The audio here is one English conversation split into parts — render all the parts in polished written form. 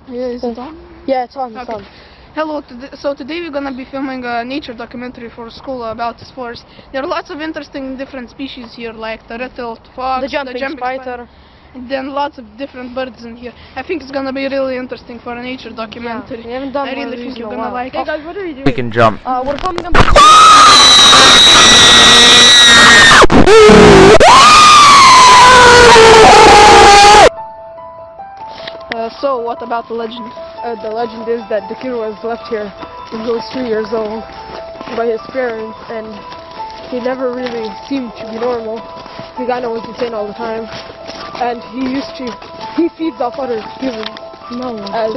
Yeah, is it on? Yeah, it's on. It's Okay. on. Hello, so today we're gonna be filming a nature documentary for school about this forest. There are lots of interesting different species here, like the red-tailed fox, The jumping spider. and then lots of different birds in here. I think it's gonna be really interesting for a nature documentary. We haven't done I one of really these think in you're a gonna while. like Hey it. guys, what are you doing? We can jump. We're filming them. So, what about the legend? The legend is that Dikir was left here when he was 3 years old by his parents, and he never really seemed to be normal. He got was insane all the time, and he feeds off other humans. No, As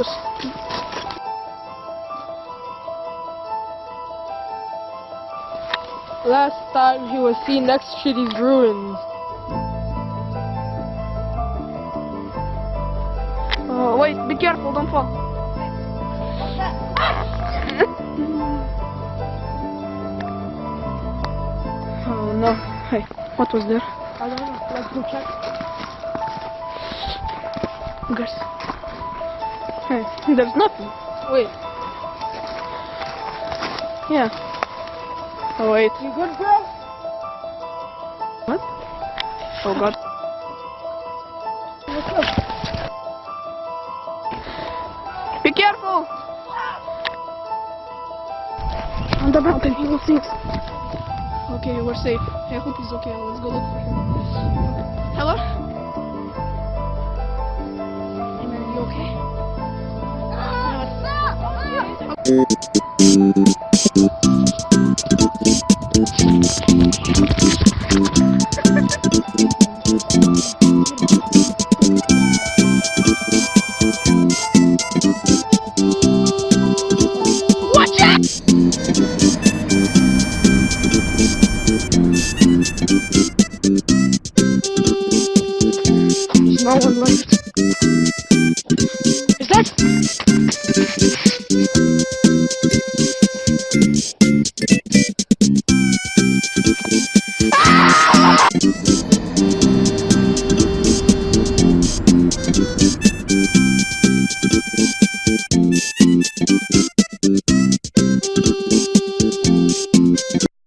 last time he was seen next to these ruins. wait, be careful, don't fall. Oh no. Hey, what was there? I don't know. Let's go check. Guys. Hey, there's nothing. Wait, Yeah. Oh wait. you good, bro? What? Oh god. What's up? Be careful! On the mountain, he will see us. Okay, we're safe. I hope he's okay. Let's go look for him. Hello? Hey man, you okay? Watch it!